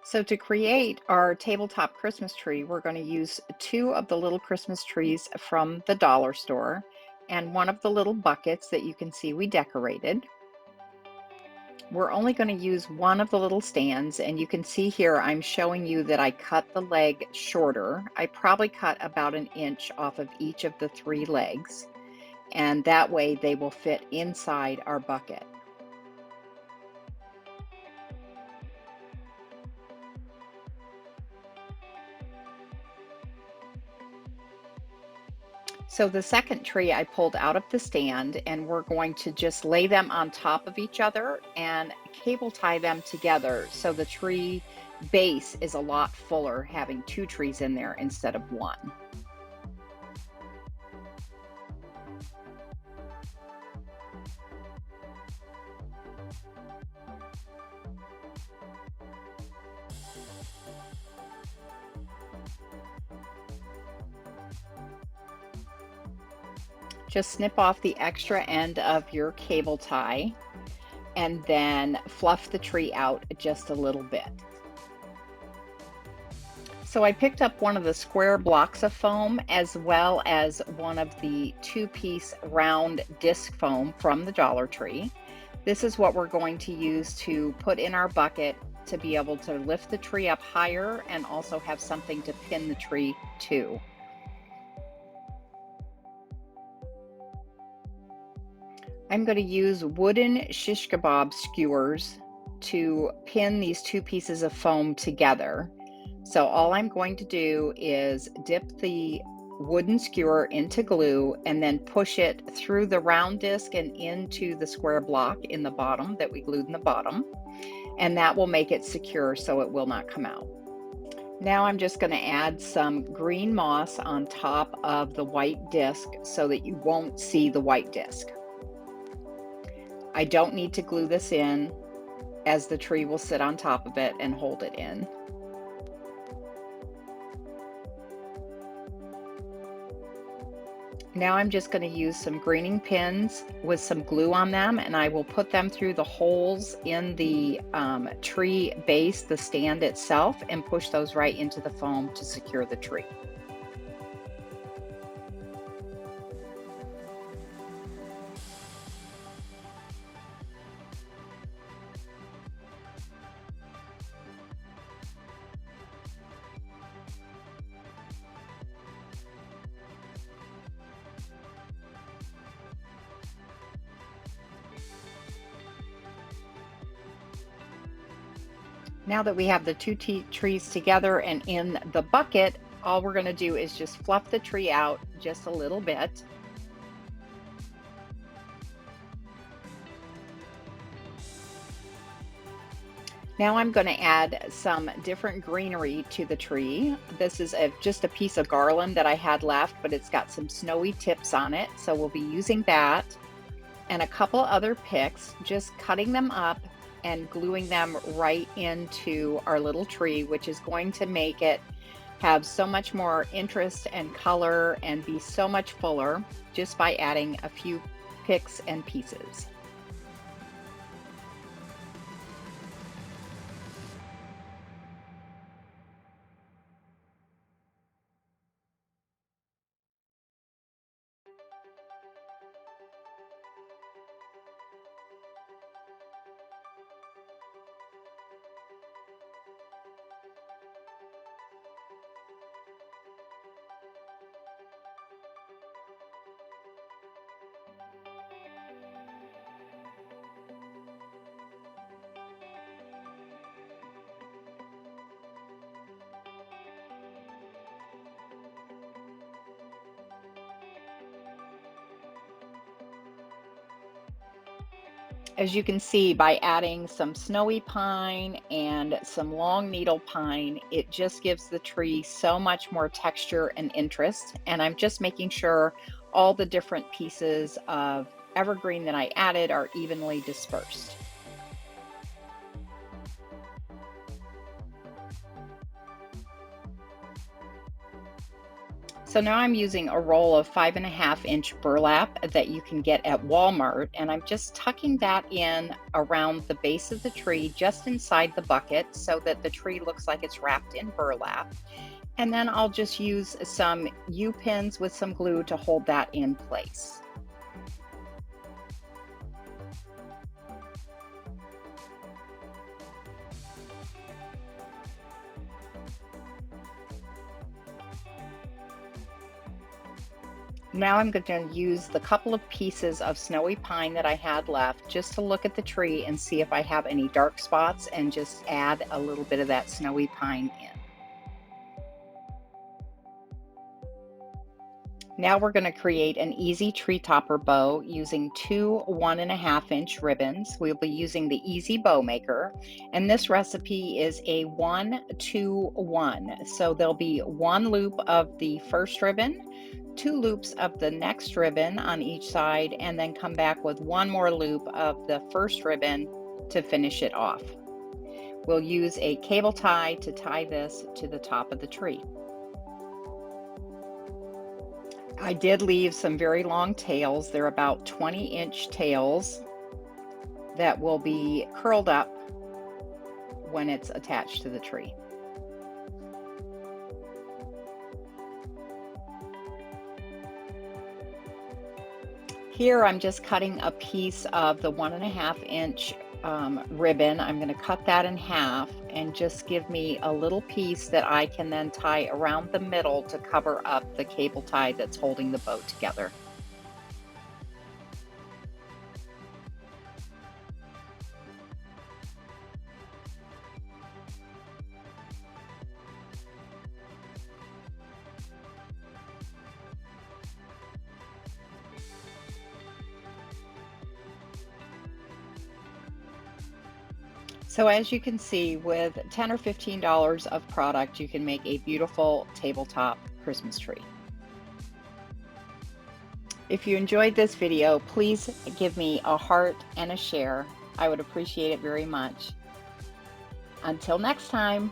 So to create our tabletop Christmas tree, we're going to use two of the little Christmas trees from the dollar store and one of the little buckets that you can see we decorated. We're only going to use one of the little stands, and you can see here I'm showing you that I cut the leg shorter. I probably cut about an inch off of each of the three legs, and that way they will fit inside our bucket. So the second tree I pulled out of the stand, and we're going to just lay them on top of each other and cable tie them together so the tree base is a lot fuller having two trees in there instead of one. Just snip off the extra end of your cable tie and then fluff the tree out just a little bit. So I picked up one of the square blocks of foam as well as one of the two-piece round disc foam from the Dollar Tree. This is what we're going to use to put in our bucket to be able to lift the tree up higher and also have something to pin the tree to. I'm going to use wooden shish kebab skewers to pin these two pieces of foam together. So all I'm going to do is dip the wooden skewer into glue and then push it through the round disc and into the square block in the bottom that we glued in the bottom. And that will make it secure so it will not come out. Now I'm just going to add some green moss on top of the white disc so that you won't see the white disc. I don't need to glue this in, as the tree will sit on top of it and hold it in. Now I'm just going to use some greening pins with some glue on them, and I will put them through the holes in the tree base, the stand itself, and push those right into the foam to secure the tree. Now that we have the two trees together and in the bucket, all we're going to do is just fluff the tree out just a little bit. Now I'm going to add some different greenery to the tree. This is just a piece of garland that I had left, but it's got some snowy tips on it. So we'll be using that and a couple other picks, just cutting them up and gluing them right into our little tree, which is going to make it have so much more interest and color and be so much fuller just by adding a few picks and pieces. As you can see, by adding some snowy pine and some long needle pine, it just gives the tree so much more texture and interest. And I'm just making sure all the different pieces of evergreen that I added are evenly dispersed. So now I'm using a roll of 5.5-inch burlap that you can get at Walmart, and I'm just tucking that in around the base of the tree, just inside the bucket, so that the tree looks like it's wrapped in burlap. And then I'll just use some U-pins with some glue to hold that in place. Now I'm going to use the couple of pieces of snowy pine that I had left just to look at the tree and see if I have any dark spots, and just add a little bit of that snowy pine in. Now we're going to create an easy tree topper bow using two 1.5-inch ribbons. We'll be using the Easy Bow Maker, and this recipe is a 1-2-1. So there'll be one loop of the first ribbon, two loops of the next ribbon on each side, and then come back with one more loop of the first ribbon to finish it off. We'll use a cable tie to tie this to the top of the tree. I did leave some very long tails. They're about 20-inch tails that will be curled up when it's attached to the tree. Here I'm just cutting a piece of the 1.5-inch ribbon. I'm going to cut that in half and just give me a little piece that I can then tie around the middle to cover up the cable tie that's holding the bow together. So as you can see, with $10 or $15 of product, you can make a beautiful tabletop Christmas tree. If you enjoyed this video, please give me a heart and a share. I would appreciate it very much. Until next time.